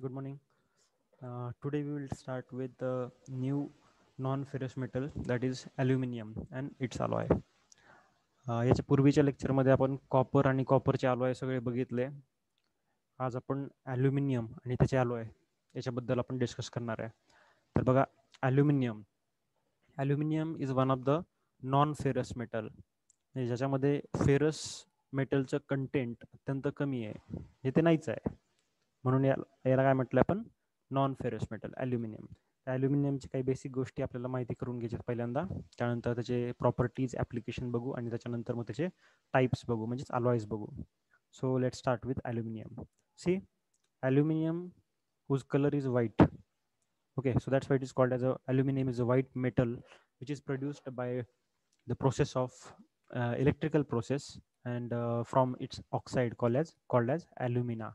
Good morning. Today we will start with the new non-ferrous metal, that is aluminum and its alloy. याच्या पूर्वीच्या लेक्चरमध्ये आपण copper आणि कॉपरचे alloy सगळे बघितले. आज आपण ॲल्युमिनियम आणि त्याचे alloy याच्याबद्दल आपण डिस्कस करणार आहे. तर बघा, aluminium is one of the non ferrous metal, ज्याच्यामध्ये फेरस मेटलचं कंटेंट अत्यंत कमी आहे, हे ते नाहीच आहे. म्हणून याला काय म्हटलं आपण, नॉन फेरस मेटल ॲल्युमिनियम. ॲल्युमिनियमची काही बेसिक गोष्टी आपल्याला माहिती करून घ्यायच्यात पहिल्यांदा, त्यानंतर त्याचे प्रॉपर्टीज ॲप्लिकेशन बघू आणि त्याच्यानंतर मग त्याचे टाईप्स बघू, म्हणजेच अलॉयज बघू. So let start with aluminium. See, aluminium whose color is white. Okay, so that's why it is called as a aluminum is a white metal which is produced by the process of electrical process and from its oxide called as alumina.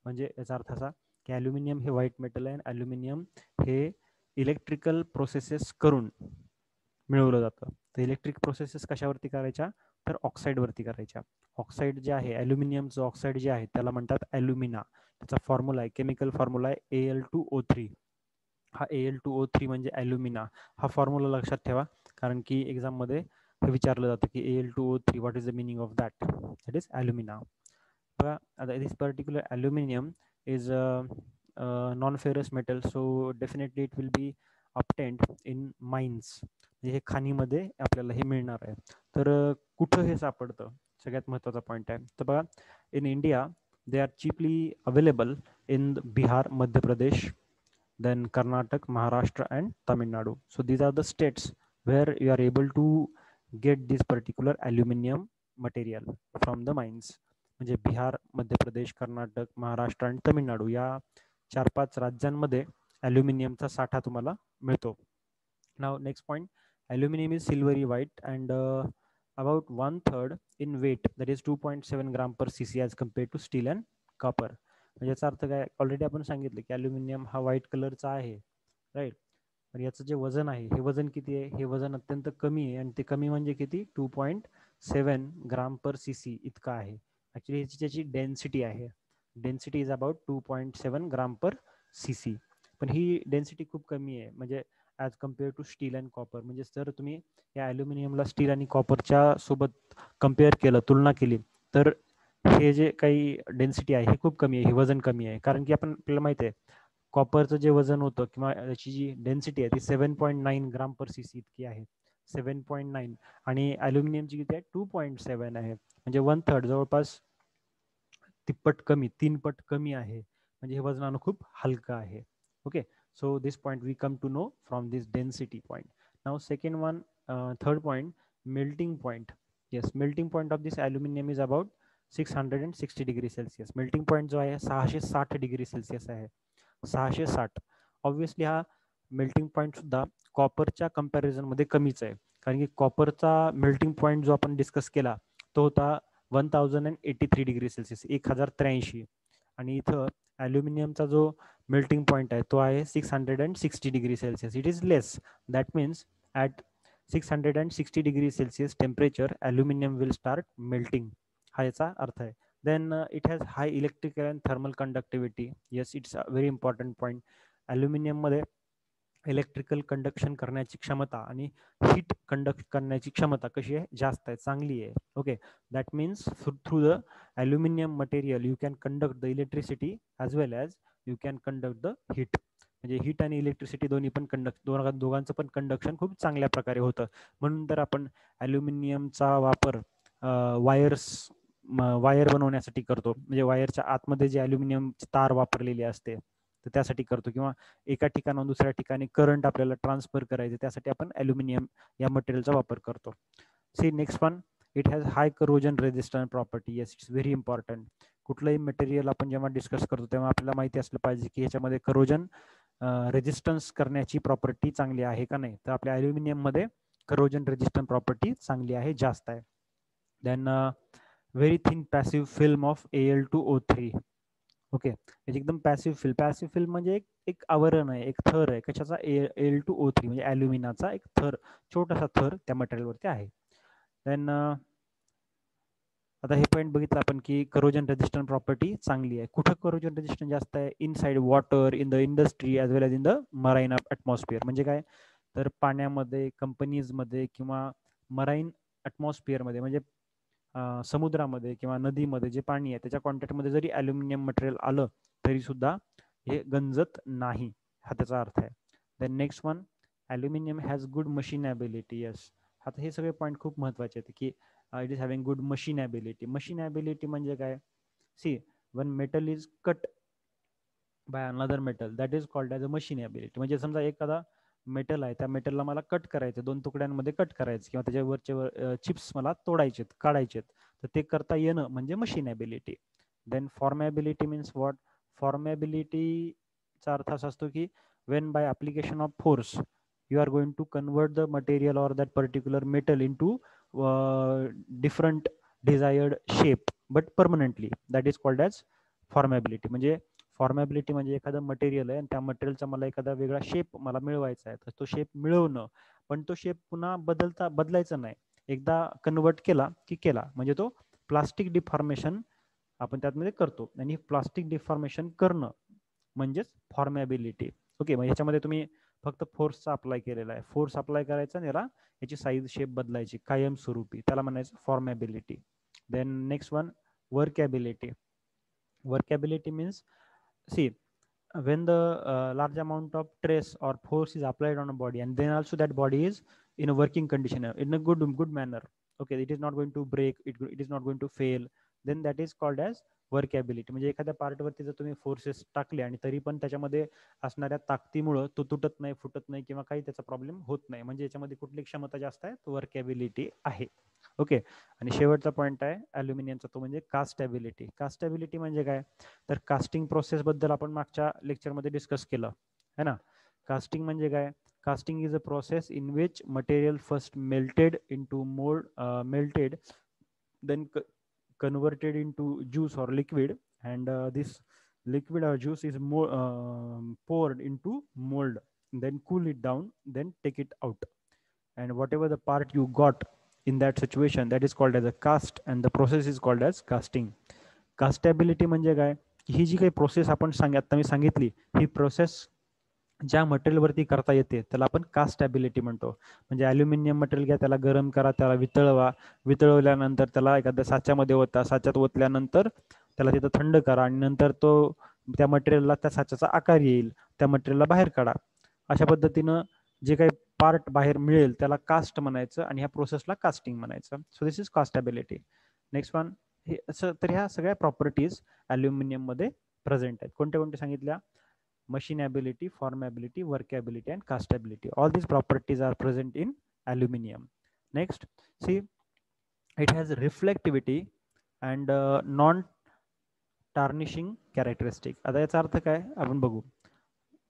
म्हणजे याचा अर्थ असा की aluminium हे white metal आहे आणि aluminium हे electrical processes करून मिळवलं जातं. तर इलेक्ट्रिक प्रोसेसेस कशावरती करायच्या, तर ऑक्साईडवरती करायच्या. ऑक्साईड जे आहे, ॲल्युमिनियमचं ऑक्साईड जे आहे त्याला म्हणतात ॲल्युमिना. त्याचा फॉर्म्युला आहे, केमिकल फॉर्म्युला आहे Al2O3. हा Al2O3 म्हणजे ॲल्युमिना. हा फॉर्म्युला लक्षात ठेवा, कारण की एक्झाममध्ये हे विचारलं जातं की Al2O3 what is the meaning of that. That is alumina. बघा, आता this particular aluminium is non-ferrous metal, so definitely it will be obtained in mines. हे खाणीमध्ये आपल्याला हे मिळणार आहे. तर कुठं हे सापडतं, सगळ्यात महत्त्वाचा पॉईंट आहे. तर बघा, in India they are cheaply available in Bihar, Madhya Pradesh, then Karnataka, Maharashtra and Tamil Nadu. So these are the states where you are able to get this particular aluminum material from the mines. म्हणजे बिहार, मध्य प्रदेश, कर्नाटक, महाराष्ट्र आणि तमिळनाडू या 4-5 राज्यांमध्ये ॲल्युमिनियमचा साठा तुम्हाला मिळतो. नाव next point, aluminium is silvery white and about 1/3 in weight, that is 2.7 gram per cc as compared to steel and copper. म्हणजे याचा अर्थ काय, ऑलरेडी आपण सांगितलं की ॲल्युमिनियम हा व्हाईट कलरचा आहे, राईट. पण याचं जे वजन आहे, हे वजन किती आहे, हे वजन अत्यंत कमी आहे. आणि ते कमी म्हणजे किती, 2.7 ग्राम पर cc इतका आहे. ॲक्च्युली ह्याची ज्याची डेन्सिटी आहे, density is about 2.7 gram per cc. पण ही डेन्सिटी खूप कमी आहे, म्हणजे as compare to steel and copper. म्हणजे जर तुम्ही या ॲल्युमिनियमला स्टील आणि कॉपरच्या सोबत कम्पेअर केलं, तुलना केली, तर हे जे काही डेन्सिटी आहे हे खूप कमी आहे, हे वजन कमी आहे. कारण की आपल्याला माहिती आहे कॉपरचं जे वजन होतं किंवा याची जी डेन्सिटी आहे ती 7.9 ग्राम पर cc इतकी आहे, 7.9. आणि ॲल्युमिनियमची किती आहे, 2.7 आहे. म्हणजे 1/3, जवळपास तिप्पट कमी, 3 पट कमी आहे. म्हणजे हे वजनानं खूप हलकं आहे. Okay, so this point we come to know from this density point. Now second one, third point, melting point. Yes, melting point of this aluminum is about 660 degree Celsius. melting point जो आहे 660 degree Celsius आहे, 660. Obviously हा melting point सुद्धा कॉपरच्या कंपॅरिझनमध्ये कमीच आहे, कारण की कॉपरचा melting point जो आपण डिस्कस केला तो होता 1083 डिग्री सेल्सिअस, 1083. आणि इथं ॲल्युमिनियमचा जो मेल्टिंग पॉईंट आहे तो आहे 660 degree Celsius. It is less. That means at 660 degree Celsius temperature aluminium will start melting, हा याचा अर्थ आहे. Then it has high electrical and thermal conductivity. Yes, it's a very important point. ॲल्युमिनियममध्ये electrical conduction करण्याची क्षमता आणि heat conduct करण्याची क्षमता कशी आहे, जास्त आहे, चांगली आहे. Okay, that means through the aluminium material you can conduct the electricity as well as you can conduct the heat. म्हणजे हीट आणि इलेक्ट्रिसिटी दोन्ही पण दोघांचं पण कंडक्शन खूप चांगल्या प्रकारे होतं. म्हणून तर आपण ॲल्युमिनियमचा वापर वायर बनवण्यासाठी करतो. म्हणजे वायरच्या आतमध्ये जे ॲल्युमिनियमची तार वापरलेली असते तर त्यासाठी करतो, किंवा एका ठिकाणाहून दुसऱ्या ठिकाणी करंट आपल्याला ट्रान्सफर करायचे त्यासाठी आपण ॲल्युमिनियम या मटेरियलचा वापर करतो. See next one, it has high corrosion resistance property. Yes, it's very important. कुठलंही मटेरियल आपण जेव्हा डिस्कस करतो तेव्हा आपल्याला माहिती असलं पाहिजे की ह्याच्यामध्ये करोजन रेजिस्टन्स करण्याची प्रॉपर्टी चांगली आहे का नाही. तर आपल्या ॲल्युमिनियममध्ये करोजन रेजिस्टन्स प्रॉपर्टी चांगली आहे, जास्त आहे. Then very thin passive film of Al2O3. Okay, एकदम पॅसिव्ह फिल्म. पॅसिव्ह फिल्म म्हणजे एक आवरण आहे, एक थर आहे. कशाचा, Al2O3 म्हणजे ॲल्युमिनाचा एक थर, छोटासा थर त्या मटेरियलवरती आहे. देन आता हे पॉईंट बघितलं आपण की करोजन रेजिस्टंट प्रॉपर्टी चांगली आहे. कुठं करोजन रेजिस्टंट जास्त आहे? Inside water, in the industry as well as in the marine atmosphere. म्हणजे काय, तर पाण्यामध्ये, कंपनीजमध्ये किंवा मराईन ॲटमॉस्फिअरमध्ये म्हणजे समुद्रामध्ये किंवा नदीमध्ये जे पाणी आहे त्याच्या कॉन्टॅक्टमध्ये जरी ॲल्युमिनियम मटेरियल आलं तरी सुद्धा हे गंजत नाही, हा त्याचा अर्थ आहे. Then next one, aluminium has good machinability. Yes, आता हे सगळे पॉईंट खूप महत्त्वाचे आहेत की it is having good machinability. Machinability म्हणजे काय, see one metal is cut by another metal that is called as a machinability. म्हणजे समजा एखादा मेटल आहे, त्या मेटलला मला कट करायचं, 2 तुकड्यांमध्ये कट करायचं किंवा त्याच्या वरचे चिप्स मला तोडायचेत, काढायचेत, तर ते करता येणं म्हणजे machinability. Then formability means what? फॉर्मॅबिलिटीचा अर्थ असा असतो की when by application of force you are going to convert the material or that particular metal into different desired shape but permanently, that is called as formability. म्हणजे फॉर्मॅबिलिटी म्हणजे एखादं material आहे आणि त्या मटेरियलचा मला एखादा वेगळा शेप मला मिळवायचा आहे, तर तो शेप मिळवणं, पण तो शेप पुन्हा बदलायचा नाही. एकदा कन्वर्ट केला की केला, म्हणजे तो प्लास्टिक डिफॉर्मेशन आपण त्यातमध्ये करतो आणि प्लास्टिक डिफॉर्मेशन करणं म्हणजेच फॉर्मॅबिलिटी. ओके, मग ह्याच्यामध्ये तुम्ही फक्त फोर्सचा अप्लाय केलेला आहे, फोर्स अप्लाय करायचा आणि याला याची साईज शेप बदलायची कायमस्वरूपी, त्याला म्हणायचं formability. Then next one, workability. Workability means see when the large amount of stress or force is applied on a body and then also that body is in a working condition in a good manner, okay, it is not going to break, it is not going to fail, then that is called as वर्कॅबिलिटी. म्हणजे एखाद्या पार्टवरती जर तुम्ही forces टाकले आणि तरी पण त्याच्यामध्ये असणाऱ्या ताकदीमुळं तो तुटत नाही, फुटत नाही किंवा काही त्याचा प्रॉब्लेम होत नाही, म्हणजे याच्यामध्ये कुठली क्षमता जास्त आहे, तो वर्कॅबिलिटी आहे. ओके, आणि शेवटचा पॉईंट आहे ॲल्युमिनियमचा, तो म्हणजे कास्टॅबिलिटी. कास्टॅबिलिटी म्हणजे काय, तर कास्टिंग प्रोसेस बद्दल आपण मागच्या लेक्चरमध्ये डिस्कस केलं है ना. कास्टिंग म्हणजे काय, casting is a process in which material first melted into mould, melted then converted into juice or liquid, and this liquid or juice is poured into mold, then cool it down, then take it out, and whatever the part you got in that situation, that is called as a cast, and the process is called as casting. कास्टॅबिलिटी म्हणजे काय, ही जी काही process आपण आता मी सांगितली, ही process ज्या मटेरियलवरती करता येते त्याला आपण कास्टॅबिलिटी म्हणतो. म्हणजे ॲल्युमिनियम मटेरियल घ्या, त्याला गरम करा, त्याला वितळवा, वितळवल्यानंतर त्याला एखाद्या साच्यामध्ये ओता, साच्यात ओतल्यानंतर त्याला तिथं थंड करा आणि नंतर तो त्या मटेरियलला त्या साच्याचा आकार येईल, त्या मटेरियलला बाहेर काढा. अशा पद्धतीनं जे काही पार्ट बाहेर मिळेल त्याला कास्ट म्हणायचं आणि ह्या प्रोसेसला कास्टिंग म्हणायचं. So this is castability. Next one, हे असं तर ह्या सगळ्या प्रॉपर्टीज ॲल्युमिनियममध्ये प्रेझेंट आहेत. कोणत्या कोणत्या सांगितल्या? machinability, formability, workability, and castability. All these properties are present in aluminium. Next, see, it has reflectivity and non-tarnishing characteristic. आता याचा अर्थ काय आपण बघू.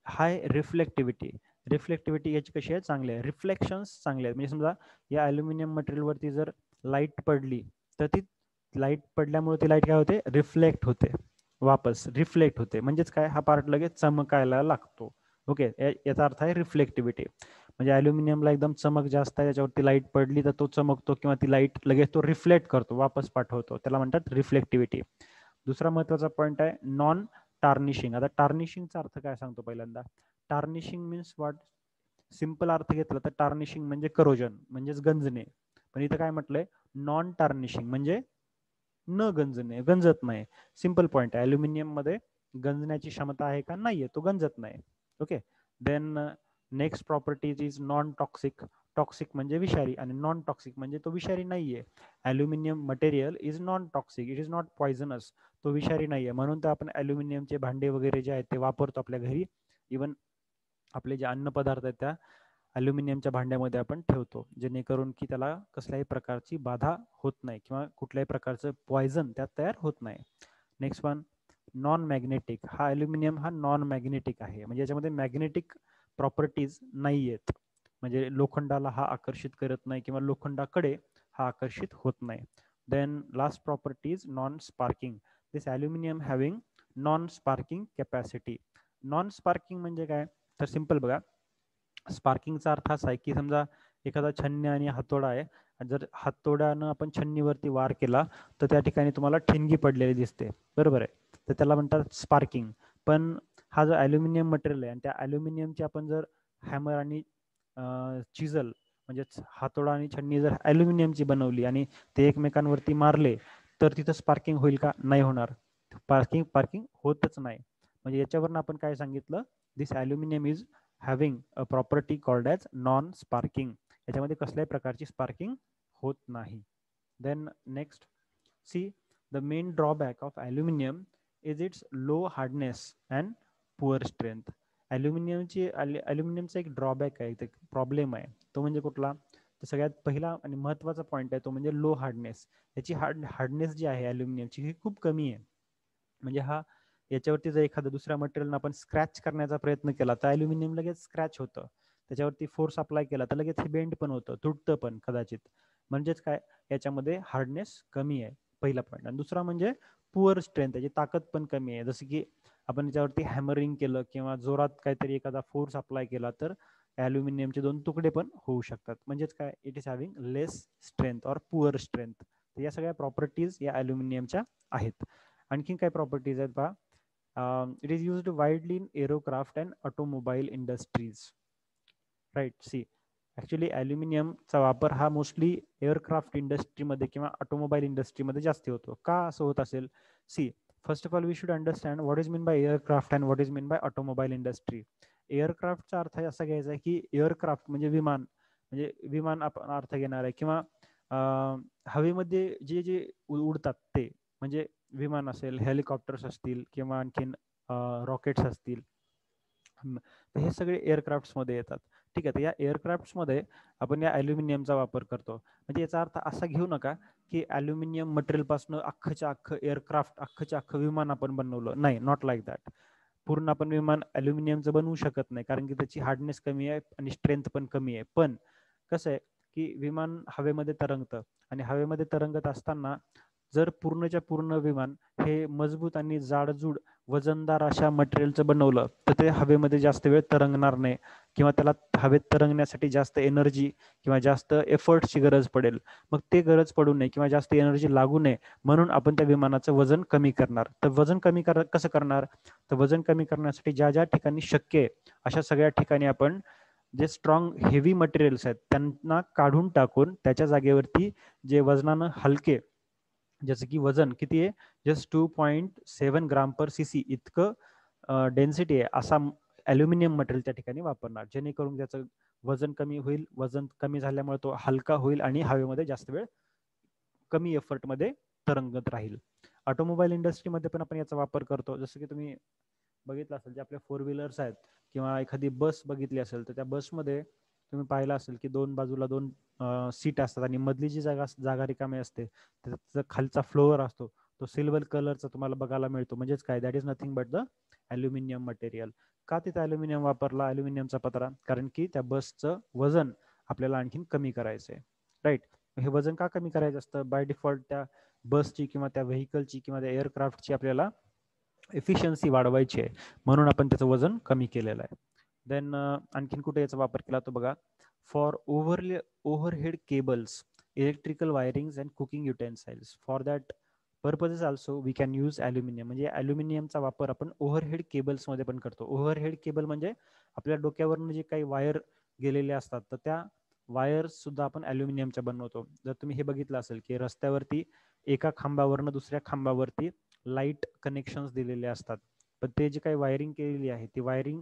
हाय रिफ्लेक्टिव्हिटी. रिफ्लेक्टिव्हिटी याची कशी आहे? चांगली आहे. रिफ्लेक्शन्स चांगले आहेत. म्हणजे समजा या ॲल्युमिनियम मटेरियलवरती जर लाईट पडली तर ती लाईट पडल्यामुळे ती लाईट काय होते? रिफ्लेक्ट होते, वापस रिफ्लेक्ट होते. म्हणजेच काय, हा पार्ट लगेच चमकायला लागतो. ओके, याचा अर्थ आहे रिफ्लेक्टिव्हिटी. म्हणजे ॲल्युमिनियमला एकदम चमक जास्त आहे, त्याच्यावरती लाईट पडली तर तो चमकतो किंवा ती लाईट लगेच तो रिफ्लेक्ट करतो, वापस पाठवतो, त्याला म्हणतात रिफ्लेक्टिव्हिटी. दुसरा महत्त्वाचा पॉईंट आहे नॉन टार्निशिंग. आता टार्निशिंगचा अर्थ काय सांगतो पहिल्यांदा. Tarnishing means what? सिंपल अर्थ घेतला तर टार्निशिंग म्हणजे करोजन, म्हणजेच गंजणे. पण इथं काय म्हटलंय? नॉन टार्निशिंग म्हणजे न गंजणे, गंजत नाही. सिंपल पॉईंट आहे. ॲल्युमिनियम मध्ये गंजण्याची क्षमता आहे का? नाहीये, तो गंजत नाही. Okay, then next properties is non toxic. Toxic म्हणजे विषारी आणि नॉन टॉक्सिक म्हणजे तो विषारी नाहीये. Aluminium material is non toxic, it is not poisonous, तो विषारी नाहीये. म्हणून तर आपण ॲल्युमिनियमचे भांडे वगैरे जे आहेत ते वापरतो आपल्या घरी. इवन आपले जे अन्न पदार्थ आहेत त्या ॲल्युमिनियमच्या भांड्यामध्ये आपण ठेवतो, जेणेकरून की त्याला कसल्याही प्रकारची बाधा होत नाही किंवा कुठल्याही प्रकारचं पॉयझन त्यात तयार होत नाही. Next one, non magnetic. हा ॲल्युमिनियम हा नॉन मॅग्नेटिक आहे, म्हणजे याच्यामध्ये मॅग्नेटिक प्रॉपर्टीज नाही आहेत. म्हणजे लोखंडाला हा आकर्षित करत नाही किंवा लोखंडाकडे हा आकर्षित होत नाही. Then last property is non sparking. This aluminium having non sparking capacity. Non sparking म्हणजे काय? तर सिंपल बघा, स्पार्किंगचा अर्थ असा आहे की समजा एखादा छन्नी आणि हातोडा आहे जर हातोड्यानं आपण छन्नीवरती वार केला तर त्या ठिकाणी तुम्हाला ठिणगी पडलेली दिसते, बरोबर आहे. तर त्याला म्हणतात स्पार्किंग. पण हा जो ॲल्युमिनियम मटेरियल आहे आणि त्या ॲल्युमिनियमची आपण जर हॅमर आणि चिजल म्हणजेच हातोडा आणि छन्नी जर ॲल्युमिनियमची बनवली आणि ते एकमेकांवरती मारले तर तिथं स्पार्किंग होईल का? नाही होणार. पार्किंग होतच नाही. म्हणजे याच्यावरून आपण काय सांगितलं, this aluminium is having a property called as non sparking. याच्यामध्ये कसल्याही प्रकारची स्पार्किंग होत नाही. Then next, see the main drawback of aluminium is its low hardness and poor strength. ॲल्युमिनियमचा एक ड्रॉबॅक आहे, एक प्रॉब्लेम आहे. तो म्हणजे कुठला? तर सगळ्यात पहिला आणि महत्त्वाचा पॉईंट आहे तो म्हणजे लो हार्डनेस. याची हार्डनेस जी आहे ॲल्युमिनियमची ही खूप कमी आहे. म्हणजे याच्यावरती जर एखाद्या दुसऱ्या मटेरियलनं आपण स्क्रॅच करण्याचा प्रयत्न केला तर ॲल्युमिनियम लगेच स्क्रॅच होतं. त्याच्यावरती फोर्स अप्लाय केला तर लगेच हे बेंड पण होतं, तुटतं पण कदाचित. म्हणजेच काय, याच्यामध्ये हार्डनेस कमी आहे, पहिला पॉईंट. आणि दुसरा म्हणजे पुअर स्ट्रेंथ, त्याची ताकद पण कमी आहे. जसं की आपण याच्यावरती हॅमरिंग केलं किंवा जोरात काहीतरी एखादा फोर्स अप्लाय केला तर ॲल्युमिनियमचे 2 तुकडे पण होऊ शकतात. म्हणजेच काय, it is having less strength or poor strength. तर या सगळ्या प्रॉपर्टीज या ॲल्युमिनियमच्या आहेत. आणखीन काय प्रॉपर्टीज आहेत पहा. It is used widely in aircraft and automobile industries. Right. See, actually ॲल्युमिनियमचा वापर हा मोस्टली एअरक्राफ्ट इंडस्ट्रीमध्ये किंवा ऑटोमोबाईल इंडस्ट्रीमध्ये जास्त होतो. का असं होत असेल? See, first of all we should understand what is mean by aircraft and what is mean by automobile industry. एअरक्राफ्टचा अर्थ असा घ्यायचा आहे की एअरक्राफ्ट म्हणजे विमान, म्हणजे विमान आपण अर्थ घेणार आहे, किंवा हवेमध्ये जे जे उडतात ते, म्हणजे विमान असेल, हेलिकॉप्टर्स असतील किंवा आणखीन रॉकेट्स असतील. तर हे सगळे एअरक्राफ्ट्समध्ये येतात. ठीक आहे. तर या एअरक्राफ्ट्समध्ये आपण या ॲल्युमिनियमचा वापर करतो. म्हणजे याचा अर्थ असा घेऊ नका की ॲल्युमिनियम मटेरियलपासून अख्खच्या अख्खं एअरक्राफ्ट, अख्खच्या अख्खं विमान आपण बनवलं. नाही, नॉट लाईक दॅट. पूर्ण आपण विमान ॲल्युमिनियमचं बनवू शकत नाही, कारण की त्याची हार्डनेस कमी आहे आणि स्ट्रेंथ पण कमी आहे. पण कसं आहे की विमान हवेमध्ये तरंगतं आणि हवेमध्ये तरंगत असताना जर पूर्णच्या पूर्ण विमान हे मजबूत आणि जाडजूड वजनदार अशा मटेरियलचं बनवलं तर ते हवेमध्ये जास्त वेळ तरंगणार नाही, किंवा त्याला हवेत तरंगण्यासाठी जास्त एनर्जी किंवा जास्त एफर्ट्सची गरज पडेल. मग ते गरज पडू नये किंवा जास्त एनर्जी लागू नये म्हणून आपण त्या विमानाचं वजन कमी करणार. तर वजन कमी कसं करणार? तर वजन कमी करण्यासाठी ज्या ज्या ठिकाणी शक्य आहे अशा सगळ्या ठिकाणी आपण जे स्ट्रॉंग हेवी मटेरियल्स आहेत त्यांना काढून टाकून त्याच्या जागेवरती जे वजनानं हलके, जसं की वजन किती आहे, जस्ट 2.7 ग्राम पर सीसी इतकं डेन्सिटी आहे असा ॲल्युमिनियम मटेरियल त्या ठिकाणी वापरणार, जेणेकरून त्याचं वजन कमी होईल. वजन कमी झाल्यामुळे तो हलका होईल आणि हवेमध्ये जास्त वेळ कमी एफर्टमध्ये तरंगत राहील. ऑटोमोबाईल इंडस्ट्रीमध्ये पण आपण याचा वापर करतो. जसं की तुम्ही बघितलं असेल, जे आपले 4 व्हीलर्स आहेत किंवा एखादी बस बघितली असेल तर त्या बसमध्ये तुम्ही पाहिलं असेल की दोन बाजूला 2 सीट असतात आणि मधली जी जागा रिकामी असते त्याचा खालचा फ्लोअर असतो तो सिल्वर कलरचा तुम्हाला बघायला मिळतो. म्हणजेच काय, that is nothing but the aluminium material. का तिथं ॲल्युमिनियम वापरला, ॲल्युमिनियमचा पत्रा? कारण की त्या बसचं वजन आपल्याला आणखीन कमी करायचं आहे. राईट. हे वजन का कमी करायचं असतं? बाय डिफॉल्ट त्या बसची किंवा त्या व्हेकलची किंवा त्या एअरक्राफ्टची आपल्याला एफिशियन्सी वाढवायची आहे, म्हणून आपण त्याचं वजन कमी केलेलं आहे. देन आणखीन कुठे याचा वापर केला तो बघा. For overhead cables, electrical wirings and cooking utensils, for that purposes also we can use aluminium. म्हणजे ॲल्युमिनियमचा वापर आपण ओव्हरहेड केबल्समध्ये पण करतो. ओव्हरहेड केबल म्हणजे आपल्या डोक्यावरून जे काही वायर गेलेले असतात तर त्या वायर्स सुद्धा आपण ॲल्युमिनियमच्या बनवतो. जर तुम्ही हे बघितलं असेल की रस्त्यावरती एका खांबावरनं दुसऱ्या खांबावरती लाईट कनेक्शन्स दिलेले असतात, पण ते जे काही वायरिंग केलेली आहे ती वायरिंग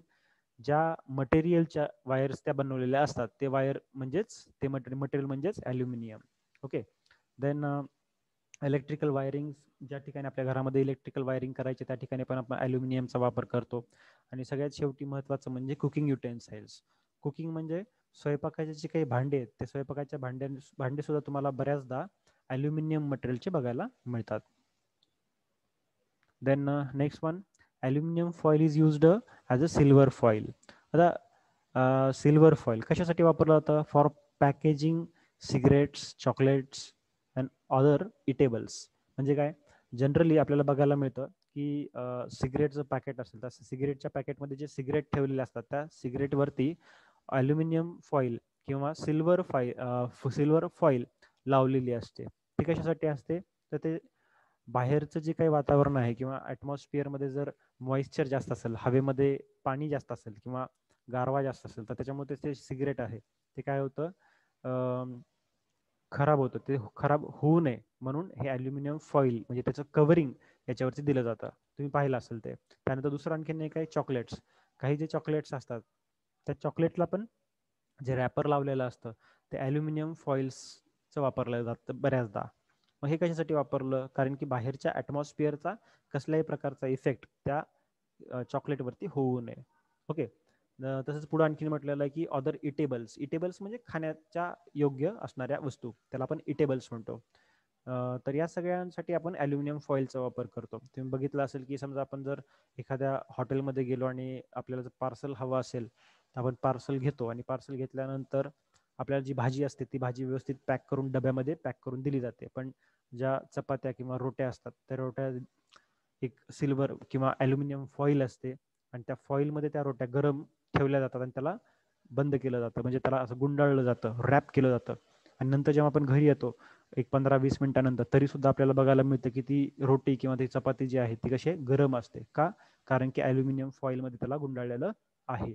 ज्या मटेरियलच्या वायर्स त्या बनवलेल्या असतात ते वायर म्हणजेच ते मटेरियल म्हणजेच aluminium. Okay. Then electrical wiring, ज्या ठिकाणी आपल्या घरामध्ये इलेक्ट्रिकल वायरिंग करायचे त्या ठिकाणी पण आपण ॲल्युमिनियमचा वापर करतो. आणि सगळ्यात शेवटी महत्त्वाचं म्हणजे कुकिंग युटेन्सिल्स. कुकिंग म्हणजे स्वयंपाकाचे जे काही भांडे आहेत ते स्वयंपाकाच्या भांडे सुद्धा तुम्हाला बऱ्याचदा ॲल्युमिनियम मटेरियलचे बघायला मिळतात. Then next one, aluminium foil is used as a silver foil. आता सिल्वर फॉईल कशासाठी वापरलं जातं? For packaging cigarettes, chocolates and other eatables. म्हणजे काय, जनरली आपल्याला बघायला मिळतं की सिगरेटचं पॅकेट असेल तर सिगरेटच्या पॅकेटमध्ये जे सिगरेट ठेवलेले असतात त्या सिगरेटवरती ॲल्युमिनियम फॉईल किंवा सिल्वर फॉईल लावलेली असते. ती कशासाठी असते? तर ते बाहेरचं जे काही वातावरण आहे किंवा ॲटमॉस्फिअरमध्ये जर मॉइश्चर जास्त असेल, हवेमध्ये पाणी जास्त असेल किंवा गारवा जास्त असेल, तर त्याच्यामुळे ते सिगरेट आहे ते काय होतं, खराब होतं. ते खराब होऊ नये म्हणून हे ॲल्युमिनियम फॉईल म्हणजे त्याचं कव्हरिंग याच्यावरती दिलं जातं. तुम्ही पाहिलं असेल ते. त्यानंतर दुसरं आणखीन एक आहे चॉकलेट्स. काही जे चॉकलेट्स असतात त्या चॉकलेटला पण जे रॅपर लावलेलं असतं ते ॲल्युमिनियम फॉइल्सचं वापरलं जातं बऱ्याचदा. मग हे कशासाठी वापरलं? कारण की बाहेरच्या ॲटमॉस्फिअरचा कसल्याही प्रकारचा इफेक्ट त्या चॉकलेटवरती होऊ नये. ओके. तसंच पुढे आणखीन म्हटलेलं आहे की अदर इटेबल्स. इटेबल्स म्हणजे खाण्याच्या योग्य असणाऱ्या वस्तू, त्याला आपण इटेबल्स म्हणतो. तर या सगळ्यांसाठी आपण ॲल्युमिनियम फॉईलचा वापर करतो. तुम्ही बघितलं असेल की समजा आपण जर एखाद्या हॉटेलमध्ये गेलो आणि आपल्याला जर पार्सल हवं असेल तर आपण पार्सल घेतो आणि पार्सल घेतल्यानंतर आपल्याला जी भाजी असते ती भाजी व्यवस्थित पॅक करून डब्यामध्ये पॅक करून दिली जाते. पण ज्या चपात्या किंवा रोट्या असतात त्या रोट्या एक सिल्वर किंवा ॲल्युमिनियम फॉईल असते आणि त्या फॉईलमध्ये त्या रोट्या गरम ठेवल्या जातात आणि त्याला बंद केलं जातं, म्हणजे त्याला असं गुंडाळलं जातं, रॅप केलं जातं. आणि नंतर जेव्हा आपण घरी येतो एक 15-20 मिनिटानंतर तरी सुद्धा आपल्याला बघायला मिळतं की ती रोटी किंवा ती चपाती जी आहे ती कशी गरम असते. का? कारण की ॲल्युमिनियम फॉईलमध्ये त्याला गुंडाळलेलं आहे.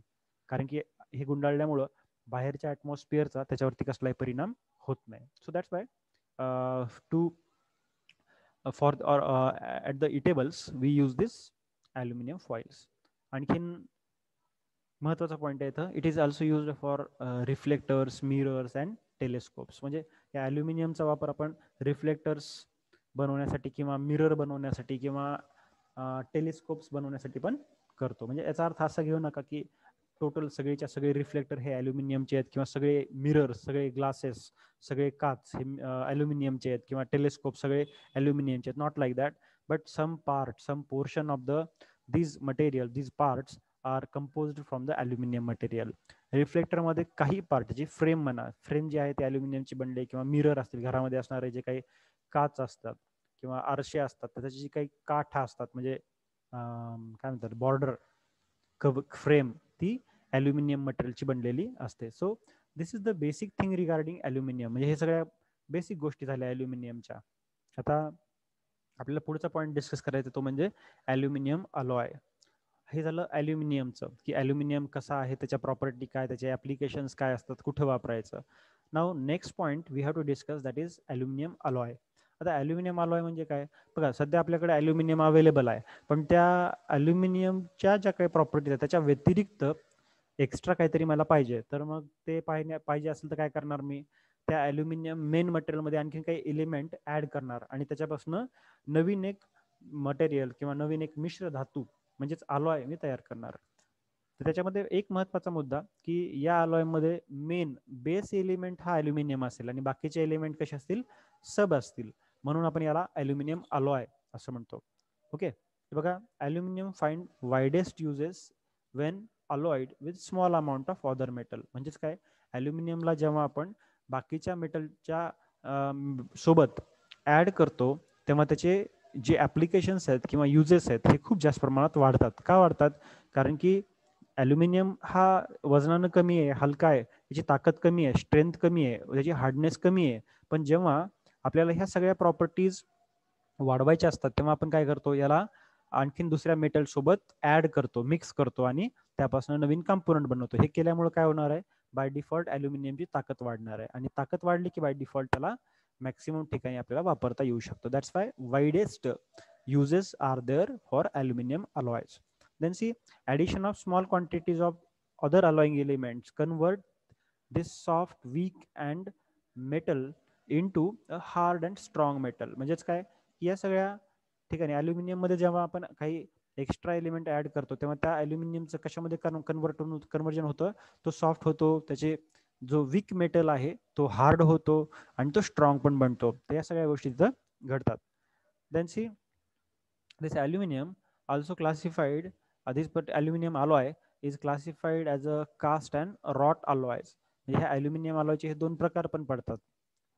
कारण की हे गुंडाळल्यामुळं बाहेरच्या ॲटमॉस्फिअरचा त्याच्यावरती कसलाही परिणाम होत नाही. So that's why to for or at the eatables we use this aluminum foils. आणखीन महत्वाचा पॉईंट आहे इथं, it is also used for reflectors, mirrors and telescopes. म्हणजे या ॲल्युमिनियमचा वापर आपण रिफ्लेक्टर्स बनवण्यासाठी किंवा मिरर बनवण्यासाठी किंवा टेलिस्कोप्स बनवण्यासाठी पण करतो. म्हणजे याचा अर्थ असा घेऊ नका की टोटल सगळेच्या सगळे रिफ्लेक्टर हे ॲल्युमिनियमचे आहेत किंवा सगळे मिरर्स, सगळे ग्लासेस, सगळे काच हे ॲल्युमिनियमचे आहेत किंवा टेलिस्कोप सगळे ॲल्युमिनियमचे आहेत. Not like that, but some part, some portion of the these material, these parts are composed from the aluminum material. रिफ्लेक्टरमध्ये काही पार्ट, जी फ्रेम म्हणा, फ्रेम जी आहे ती ॲल्युमिनियमची बनली किंवा मिरर असतील घरामध्ये असणारे जे काही काच असतात किंवा आरसे असतात त्याची जी काही काठा असतात म्हणजे काय म्हणतात बॉर्डर फ्रेम, ती ॲल्युमिनियम मटेरियलची बनलेली असते. So this is the basic thing regarding aluminium. म्हणजे हे सगळ्या बेसिक गोष्टी झाल्या ॲल्युमिनियमच्या. आता आपल्याला पुढचा पॉईंट डिस्कस करायचा तो म्हणजे ॲल्युमिनियम अलॉय. हे झालं ॲल्युमिनियमचं की ॲल्युमिनियम कसा आहे, त्याच्या प्रॉपर्टी काय, त्याचे ॲप्लिकेशन्स काय असतात, कुठं वापरायचं. Now next point we have to discuss that is aluminium alloy. आता ॲल्युमिनियम अलॉय म्हणजे काय? बघा सध्या आपल्याकडे ॲल्युमिनियम अवेलेबल आहे, पण त्या ॲल्युमिनियमच्या ज्या काही प्रॉपर्टीज आहेत त्याच्या व्यतिरिक्त एक्स्ट्रा काहीतरी मला पाहिजे. तर मग ते पाहिजे असेल तर काय करणार मी? त्या ॲल्युमिनियम मेन मटेरियलमध्ये आणखीन काही एलिमेंट ॲड करणार आणि त्याच्यापासून नवीन एक मटेरियल किंवा नवीन एक मिश्र धातू म्हणजेच अलॉय मी तयार करणार. तर त्याच्यामध्ये एक महत्त्वाचा मुद्दा की या अलॉयमध्ये मेन बेस एलिमेंट हा ॲल्युमिनियम असेल आणि बाकीचे एलिमेंट कसे असतील? सब असतील. म्हणून आपण याला ॲल्युमिनियम अलॉय असं म्हणतो. ओके. बघा aluminium find widest uses when alloyed with small amount of other metal. म्हणजेच काय? ॲल्युमिनियमला जेव्हा आपण बाकीच्या मेटलच्या सोबत ॲड करतो तेव्हा त्याचे जे ॲप्लिकेशन्स आहेत किंवा युजेस आहेत हे खूप जास्त प्रमाणात वाढतात. का वाढतात? कारण की ॲल्युमिनियम हा वजनानं कमी आहे, हलका आहे, याची ताकद कमी आहे, स्ट्रेंथ कमी आहे, त्याची हार्डनेस कमी आहे. पण जेव्हा आपल्याला ह्या सगळ्या प्रॉपर्टीज वाढवायच्या असतात तेव्हा आपण काय करतो? याला आणखीन दुसऱ्या मेटल सोबत ॲड करतो, मिक्स करतो आणि त्यापासून नवीन कंपोनंट बनवतो. हे केल्यामुळे काय होणार आहे? बाय डिफॉल्ट ॲल्युमिनियमची ताकद वाढणार आहे आणि ताकद वाढली की बाय डिफॉल्ट त्याला मॅक्सिमम ठिकाणी आपल्याला वापरता येऊ शकतो. That's why widest uses are there for aluminum alloys. Then see, addition of small quantities of other alloying elements convert this soft, weak and metal into a hard and strong metal. म्हणजेच काय? या सगळ्या ठिकाणी aluminium मध्ये जेव्हा आपण काही extra element add करतो तेव्हा त्या अल्युमिनियमचं कशामध्ये कन्वर्जन होतं? तो सॉफ्ट होतो, त्याचे जो वीक मेटल आहे तो हार्ड होतो आणि तो स्ट्रॉंग पण बनतो. तर या सगळ्या गोष्टी तिथं घडतात. Then see this aluminum also classified but aluminum alloy is classified as a cast and wrought alloys. म्हणजे ह्या अल्युमिनियम अलॉयचे हे दोन प्रकार पण पडतात,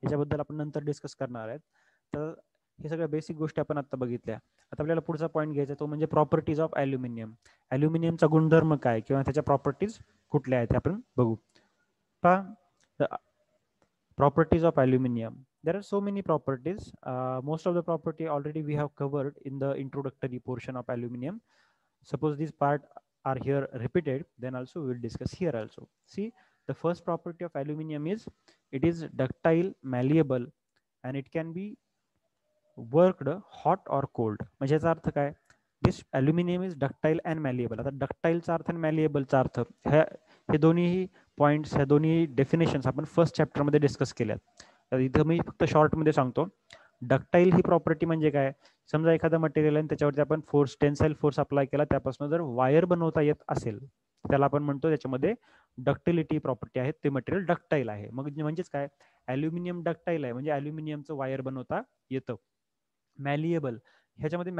याच्याबद्दल आपण नंतर डिस्कस करणार आहेत. तर हे सगळ्या बेसिक गोष्टी आपण आता बघितल्या. आता आपल्याला पुढचा पॉईंट घ्यायचा तो म्हणजे प्रॉपर्टीज ऑफ अल्युमिनियम. अल्युमिनियमचा गुणधर्म काय किंवा त्याच्या प्रॉपर्टीज कुठल्या आहेत आपण बघू. पहा, properties of aluminum. There are so many properties. Most of the property already we have covered in the introductory portion of aluminum. Suppose this part are here repeated, then also we will discuss here also. See, the first property of aluminum is it is ductile, malleable, and it can be worked hot or cold. म्हणजे याचा अर्थ काय? दिस aluminium is ductile and मॅलिएबल. आता डक्टाईलचा अर्थ आणि मॅलिएबलचा अर्थ हे दोन्ही पॉईंट्स, ह्या दोन्ही डेफिनेशन्स आपण फर्स्ट चॅप्टरमध्ये डिस्कस केल्यात. तर इथं मी फक्त शॉर्टमध्ये सांगतो. डक्टाईल ही प्रॉपर्टी म्हणजे काय? समजा एखादा मटेरियल आहे त्याच्यावरती आपण फोर्स, टेन्साईल फोर्स अप्लाय केला, त्यापासून जर वायर बनवता येत असेल त्याला आपण म्हणतो त्याच्यामध्ये डक्टिलिटी प्रॉपर्टी आहे, ते मटेरियल डक्टाईल आहे. मग म्हणजेच काय? अल्युमिनियम डक्टाईल आहे म्हणजे अल्युमिनियमचं वायर बनवता येतं. मॅलिएबल, ह्याच्यामध्ये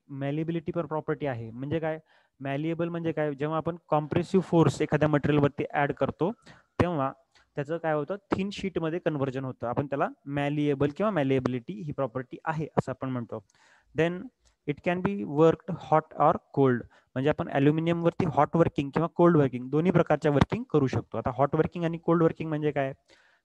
मॅलिएबिलिटी पर प्रॉपर्टी आहे. म्हणजे काय? मॅलिएबल म्हणजे काय? जेव्हा आपण कॉम्प्रेसिव्ह फोर्स एखाद्या मटेरियलवरती ऍड करतो तेव्हा त्याचं काय होतं, थिन शीटमध्ये कन्व्हर्जन होतं. आपण त्याला मॅलिएबल किंवा मॅलिएबिलिटी ही प्रॉपर्टी आहे असं आपण म्हणतो. Then it can be worked hot or cold. म्हणजे आपण अल्युमिनियम वरती हॉट वर्किंग किंवा कोल्ड वर्किंग दोन्ही प्रकारच्या वर्किंग करू शकतो. आता हॉट वर्किंग आणि कोल्ड वर्किंग म्हणजे काय?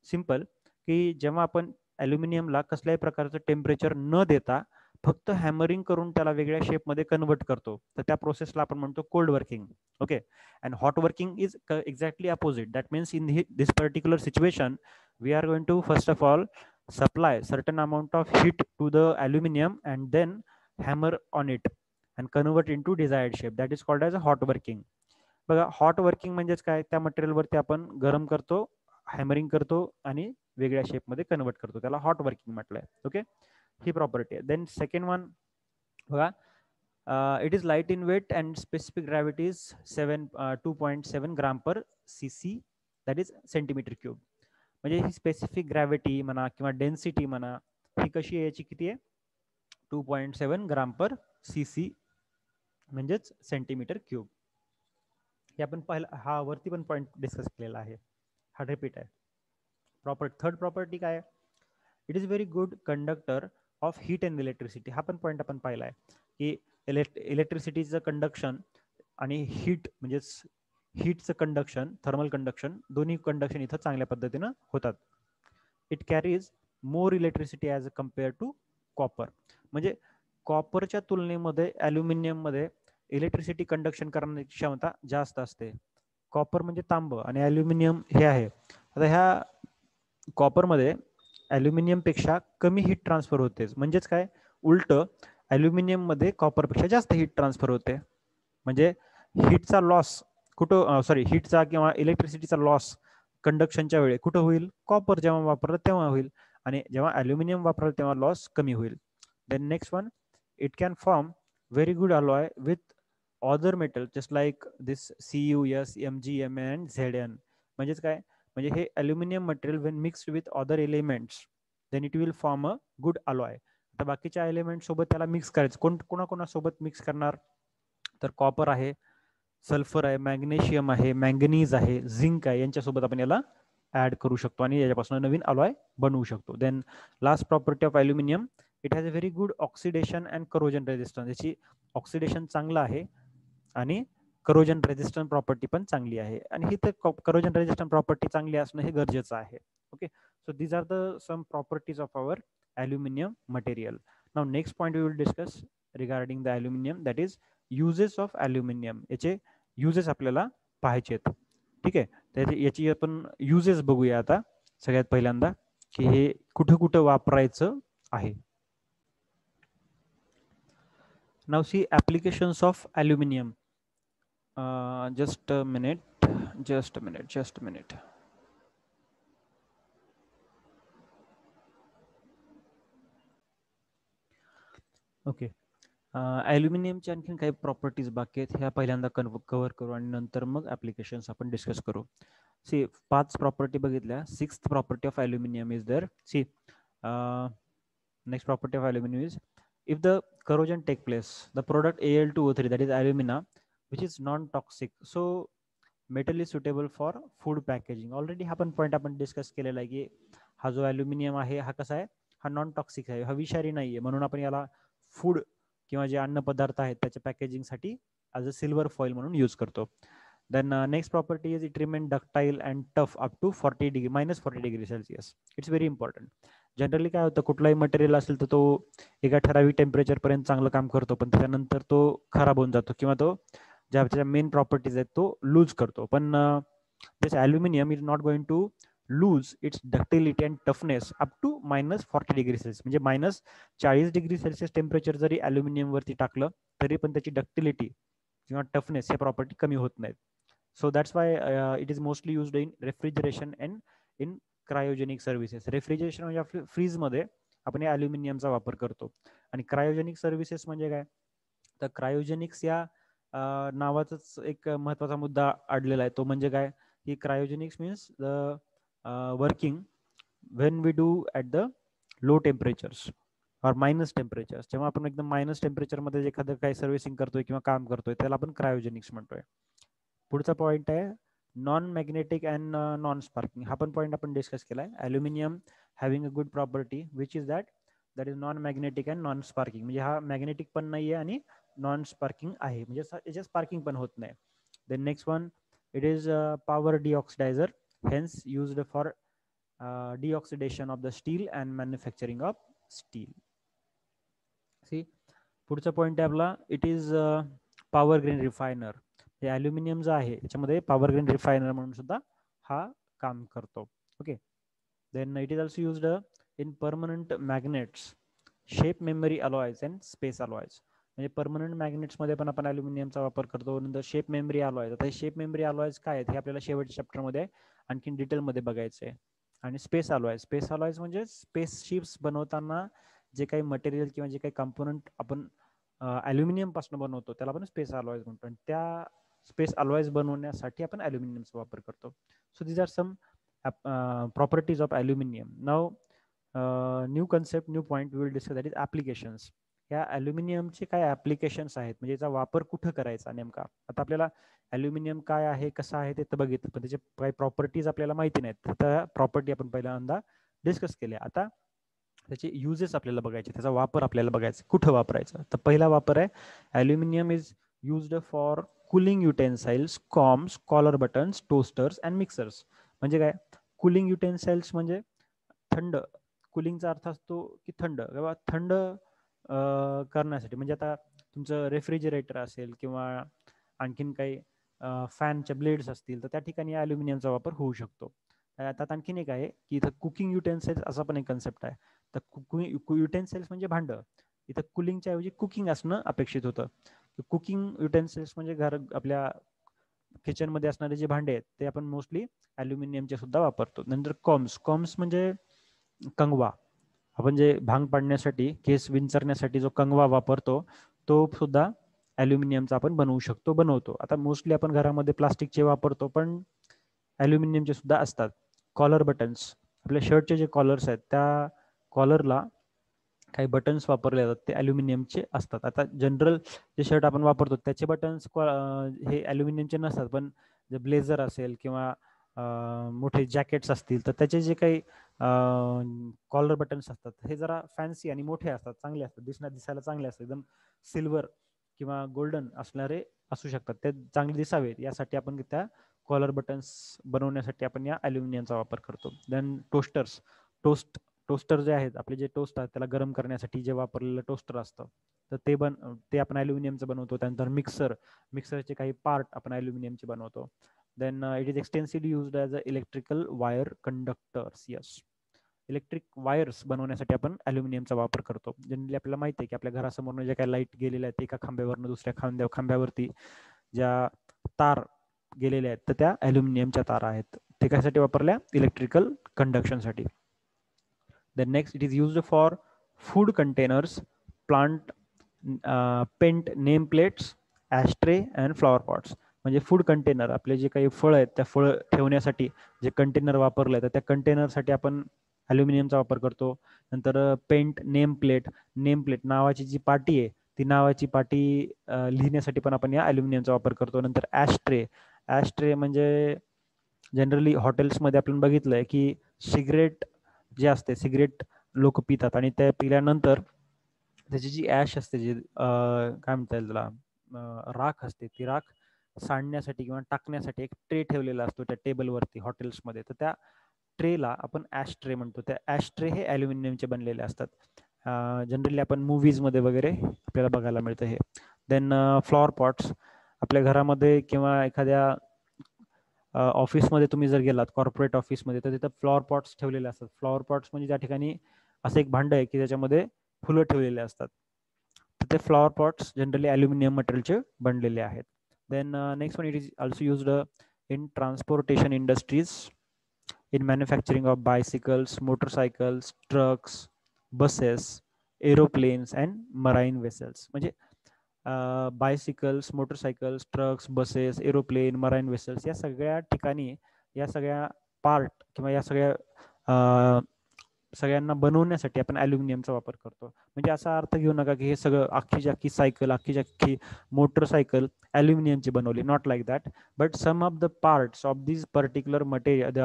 सिंपल, की जेव्हा आपण अल्युमिनियमला कसल्याही प्रकारचं टेम्परेचर न देता फक्त हॅमरिंग करून त्याला वेगळ्या शेपमध्ये कन्वर्ट करतो, तर त्या प्रोसेसला आपण म्हणतो cold working. Okay. And hot working is exactly opposite. That means in this particular situation we are going to first of all supply certain amount of heat to the aluminum and then hammer on it and convert into desired shape. That is called as a hot working. बघा, hot working म्हणजेच काय? त्या material वरती आपण गरम करतो, hammering करतो आणि वेगळ्या शेपमध्ये कन्वर्ट करतो, त्याला हॉट वर्किंग म्हटलंय. ओके, ही प्रॉपर्टी आहे. देन सेकंड वन बघा, it is light in weight and specific gravity is 2.7 gram per cc, that is centimetre cube. म्हणजे ही स्पेसिफिक ग्रॅव्हिटी म्हणा किंवा डेन्सिटी म्हणा, ही कशी आहे? याची किती आहे? 2.7 ग्राम पर cc म्हणजेच सेंटीमीटर क्यूब. हे आपण पहिला हा वरती पण पॉईंट डिस्कस केलेला आहे, हा रिपीट आहे. थर्ड प्रॉपर्टी काय? It is very good conductor of heat and electricity. हा पण पॉईंट आपण पाहिला आहे की इलेक्ट्रिसिटीचं कंडक्शन आणि हीट म्हणजेच हीटचं कंडक्शन, थर्मल कंडक्शन, दोन्ही कंडक्शन इथं चांगल्या पद्धतीनं होतात. It carries more electricity as compare to copper. म्हणजे कॉपरच्या तुलनेमध्ये ॲल्युमिनियममध्ये इलेक्ट्रिसिटी कंडक्शन करण्याची क्षमता जास्त असते. कॉपर म्हणजे तांब आणि ॲल्युमिनियम हे आहे. आता ह्या कॉपरमध्ये ॲल्युमिनियम पेक्षा कमी हीट ट्रान्सफर होते. म्हणजेच काय? उलट ॲल्युमिनियम मध्ये कॉपरपेक्षा जास्त हीट ट्रान्सफर होते. म्हणजे हीटचा लॉस कुठं, हीटचा किंवा इलेक्ट्रिसिटीचा लॉस कंडक्शनच्या वेळी कुठं होईल? कॉपर जेव्हा वापरलं तेव्हा होईल, आणि जेव्हा ॲल्युमिनियम वापरलं तेव्हा लॉस कमी होईल. Then next one, it can form very good alloy with other metal just like this CuS, Mg, Ma and Zn. म्हणजेच काय? म्हणजे हे aluminium material when mixed with other elements then it will form a good alloy. आता बाकीच्या element सोबत त्याला mix करायचं. कोणाकोणासोबत mix करणार? तर कॉपर आहे, सल्फर आहे, मॅग्नेशियम आहे, मँगनीज आहे, झिंक आहे, यांच्यासोबत आपण याला ऍड करू शकतो आणि याच्यापासून नवीन अलॉय बनवू शकतो. Then last property of aluminium, it has a very good oxidation and corrosion resistance. याची ऑक्सिडेशन चांगलं आहे आणि करोजन रेजिस्टन्स प्रॉपर्टी पण चांगली आहे, आणि ही तर करोजन रेजिस्टन्स प्रॉपर्टी चांगली असणं हे गरजेचं आहे. Okay, so these are the some properties of our aluminium material. Now next point we will discuss regarding the aluminium, that is uses of aluminium. याचे युजेस आपल्याला पाहायचे आहेत. ठीक आहे, तर याची आपण युजेस बघूया आता सगळ्यात पहिल्यांदा, की हे कुठं कुठं वापरायचं आहे. Now see applications of aluminium. just a minute. Okay, ॲल्युमिनियमचे आणखीन काही प्रॉपर्टीज बाकी आहेत, ह्या पहिल्यांदा कव्हर करू आणि नंतर मग ॲप्लिकेशन्स आपण डिस्कस करू. सी 5 प्रॉपर्टी बघितल्या. 6th property of aluminium is there. See next property of aluminium is if the corrosion take place, the product Al2O3, that is alumina, which is non-toxic, so metal is suitable for food packaging. Already हा पण point आपण discuss केलेला आहे की हा जो aluminium आहे हा कसा आहे? हा नॉन टॉक्सिक आहे, हा विषारी नाही आहे, म्हणून आपण याला फूड किंवा जे अन्न पदार्थ आहेत त्याच्या पॅकेजिंगसाठी ॲज अ सिल्वर फॉईल म्हणून यूज करतो. Then next property is it remain ductile and tough up to 40 degree -40 °C. It's very important. Generally काय होतं, कुठलाही मटेरियल असेल तर तो एका ठराविक टेम्परेचर पर्यंत चांगलं काम करतो, पण त्याच्यानंतर तो खराब होऊन जातो किंवा तो ज्या मेन प्रॉपर्टीज आहेत तो लूज करतो. पण this aluminium is not going to lose its ductility and toughness up to -40 °C. म्हणजे -40 °C टेम्परेचर जरी ॲल्युमिनियम वरती टाकलं तरी पण त्याची डक्टिलिटी किंवा टफनेस या प्रॉपर्टी कमी होत नाहीत. So that's why it is mostly used in refrigeration and in cryogenic services. Refrigeration म्हणजे फ्रीजमध्ये आपण या ॲल्युमिनियमचा वापर करतो. आणि क्रायोजेनिक सर्व्हिसेस म्हणजे काय, तर क्रायोजेनिक्स या नावाचाच एक महत्वाचा मुद्दा अडलेला आहे. तो म्हणजे काय, की cryogenics means the working when we do at the low temperatures or minus temperatures. जेव्हा आपण एकदम मायनस टेम्परेचरमध्ये एखादं काही सर्व्हिसिंग करतोय किंवा काम करतोय त्याला आपण क्रायोजेनिक्स म्हणतोय. पुढचा पॉईंट आहे non magnetic and non sparking. हा पण पॉईंट आपण डिस्कस केलाय. Aluminium having a good property which is that is non magnetic and non sparking. म्हणजे हा मॅग्नेटिक पण नाही आहे आणि नॉन स्पार्किंग आहे, म्हणजे याच्यात स्पार्किंग पण होत नाही. Then next one, it is power deoxidiser, hence used for deoxidation of the steel and manufacturing of steel. See पुढचा पॉईंट आहे आपला, it is power grain refiner. हे ॲल्युमिनियम जो आहे याच्यामध्ये पॉवर ग्रेन रिफायनर म्हणून सुद्धा हा काम करतो. Okay. Then it is also used in permanent magnets, shape memory alloys and space alloys. म्हणजे परमनंट मॅग्नेट्समध्ये पण आपण ॲल्युमिनियमचा वापर करतो. नंतर शेप मेमरी अलॉयज. आता शेप मेमरी अलॉयज काय आहेत हे आपल्याला शेवटच्या चॅप्टरमध्ये आणखीन डिटेलमध्ये बघायचं आहे. आणि स्पेस अलॉयज म्हणजे स्पेसशिप्स बनवताना जे काही मटेरियल किंवा जे काही कंपोनंट आपण ॲल्युमिनियम पासून बनवतो त्याला आपण स्पेस अलॉयज म्हणतो, आणि त्या स्पेस अलॉयज बनवण्यासाठी आपण ॲल्युमिनियमचा वापर करतो. So these are some properties of aluminium. Now new concept, new point we will discuss, that is applications. या ॲल्युमिनियमचे काय ॲप्लिकेशन्स आहेत, म्हणजे याचा वापर कुठं करायचा नेमका. आता आपल्याला ॲल्युमिनियम काय आहे, कसं आहे ते तर बघितलं, पण त्याचे काही प्रॉपर्टीज आपल्याला माहिती नाहीत. त्या प्रॉपर्टी आपण पहिल्यांदा डिस्कस केल्या. आता त्याचे युजेस आपल्याला बघायचे, त्याचा वापर आपल्याला बघायचा, कुठं वापरायचा. तर पहिला वापर आहे, aluminium is used for cooking utensils, combs, collar buttons, toasters and mixers. म्हणजे काय, कूलिंग युटेन्साइल्स म्हणजे थंड, कूलिंगचा अर्थ असतो की थंड किंवा थंड करण्यासाठी. म्हणजे आता तुमचं रेफ्रिजरेटर असेल किंवा आणखीन काही फॅनच्या ब्लेड्स असतील तर त्या ठिकाणी ॲल्युमिनियमचा वापर होऊ शकतो. त्यात आणखीन एक आहे की इथं कुकिंग युटेन्सिल्स असा पण एक कन्सेप्ट आहे. तर कुकिंग युटेन्सिल्स म्हणजे भांडं, इथं कुलिंगच्या ऐवजी कुकिंग असणं अपेक्षित होतं. कुकिंग युटेन्सिल्स म्हणजे घर आपल्या किचनमध्ये असणारे जे भांडे आहेत ते आपण मोस्टली ॲल्युमिनियमचे सुद्धा वापरतो. नंतर कॉम्स म्हणजे कंगवा. आपण जे भांग पाडण्यासाठी, केस विंचरण्यासाठी जो कंगवा वापरतो तो सुद्धा ॲल्युमिनियमचा आपण बनवतो. आता मोस्टली आपण घरामध्ये प्लास्टिकचे वापरतो, पण ॲल्युमिनियमचे सुद्धा असतात. कॉलर बटन्स, आपल्या शर्टचे जे कॉलर्स आहेत त्या कॉलरला काही बटन्स वापरले जातात ते ॲल्युमिनियमचे असतात. आता जनरल जे शर्ट आपण वापरतो त्याचे बटन्स हे ॲल्युमिनियमचे नसतात, पण जे ब्लेझर असेल किंवा मोठे जॅकेट्स असतील तर त्याचे जे काही कॉलर बटन्स असतात हे जरा फॅन्सी आणि मोठे असतात, चांगले असतात, दिसायला चांगले असतात, एकदम सिल्वर किंवा गोल्डन असणारे असू शकतात. ते चांगले दिसावेत यासाठी आपण त्या कॉलर बटन्स बनवण्यासाठी आपण या ॲल्युमिनियमचा वापर करतो. देन टोस्टर जे आहेत आपले, जे टोस्ट आहेत त्याला गरम करण्यासाठी जे वापरलेलं टोस्टर असतं तर ते आपण ॲल्युमिनियमचं बनवतो. त्यानंतर मिक्सरचे काही पार्ट आपण ॲल्युमिनियमचे बनवतो. Then it is extensively used as a electrical wire conductors. Yes, electric wires बनवण्यासाठी आपण ॲल्युमिनियमचा वापर करतो. जनरली आपल्याला माहिती आहे की आपल्या घरासमोर जे काही लाईट गेलेल्या आहेत एका खांब्यावरनं दुसऱ्या खांब्यावरती ज्या तार गेलेल्या आहेत तर त्या ॲल्युमिनियमच्या तारा आहेत. ते कशासाठी वापरल्या, electrical कंडक्शनसाठी. Then next, it is used for food containers, plant paint name plates, ashtray and flower pots. म्हणजे फूड कंटेनर, आपले जे काही फळ आहेत त्या फळ ठेवण्यासाठी जे कंटेनर वापरले तर त्या कंटेनरसाठी आपण ॲल्युमिनियमचा वापर करतो. नंतर पेंट नेम प्लेट नावाची जी पाटी आहे ती नावाची पाटी लिहिण्यासाठी पण आपण या ॲल्युमिनियमचा वापर करतो. नंतर ॲस्ट्रे म्हणजे जनरली हॉटेल्समध्ये आपण बघितलंय की सिगरेट जे असते, सिगरेट लोक पितात आणि त्या पिल्यानंतर त्याची जी ॲश असते, जी काय म्हणता येईल त्याला, राख असते, ती राख सांडण्यासाठी किंवा टाकण्यासाठी एक ट्रे ठेवलेला असतो त्या टेबलवरती हॉटेल्समध्ये, तर त्या ट्रेला आपण ॲश ट्रे म्हणतो. त्या ॲश ट्रे हे ॲल्युमिनियमचे बनलेले असतात. जनरली आपण मूव्हीजमध्ये वगैरे आपल्याला बघायला मिळतं हे. देन फ्लॉवर पॉट्स आपल्या घरामध्ये किंवा एखाद्या ऑफिसमध्ये तुम्ही जर गेलात, कॉर्पोरेट ऑफिसमध्ये, तर तिथं फ्लॉवर पॉट्स ठेवलेले असतात. फ्लॉवर पॉट्स म्हणजे त्या ठिकाणी असं एक भांडं आहे की त्याच्यामध्ये फुलं ठेवलेले असतात. तर ते फ्लॉवर पॉट्स जनरली ॲल्युमिनियम मटेरियलचे बनलेले आहेत. Then next one, it is also used in transportation industries, in manufacturing of bicycles, motorcycles, trucks, buses, aeroplanes and marine vessels. म्हणजे बायसिकल्स, motorcycles, trucks, buses, aeroplane, marine vessels या सगळ्या ठिकाणी या सगळ्या part किंवा या सगळ्यांना बनवण्यासाठी आपण ॲल्युमिनियमचा वापर करतो. म्हणजे असा अर्थ घेऊ नका की हे सगळं अख्खीची अख्खी सायकल, अख्खीची अख्खी मोटरसायकल ॲल्युमिनियमची बनवली. Not like that, but some of the parts of this particular material,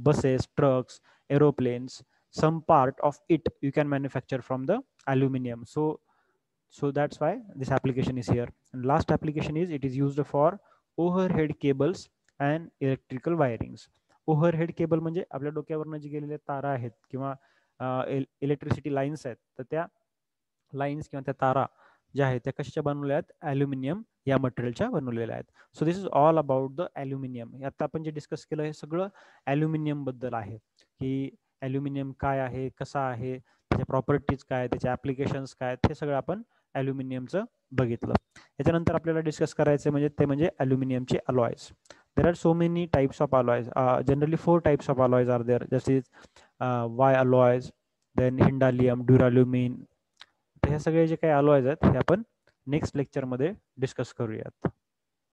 buses, trucks, aeroplanes, some part of it you can manufacture from the aluminum. So that's why this application is here. And last application is, it is used for overhead cables and electrical wirings. Overhead cable म्हणजे आपल्या डोक्यावरनं जी गेलेल्या तारा आहेत किंवा electricity lines आहेत, तर त्या lines किंवा त्या तारा ज्या आहेत त्या कशाच्या बनवलेल्या आहेत, ॲल्युमिनियम या मटेरियलच्या बनवलेल्या आहेत. So this is all about the aluminium. आता आपण जे डिस्कस केलं हे सगळं ॲल्युमिनियम बद्दल आहे, की ॲल्युमिनियम काय आहे, कसा आहे, त्याच्या प्रॉपर्टीज काय, त्याचे ॲप्लिकेशन्स काय, हे सगळं आपण ॲल्युमिनियमचं बघितलं. याच्यानंतर आपल्याला डिस्कस करायचं म्हणजे ते म्हणजे ॲल्युमिनियमचे alloys. There are so many types of alloys. Generally 4 types of alloys are there. Just is Y alloys, then Hindalium, Duralumin. तर हे सगळे जे काही alloys आहेत हे आपण नेक्स्ट लेक्चरमध्ये डिस्कस करूयात.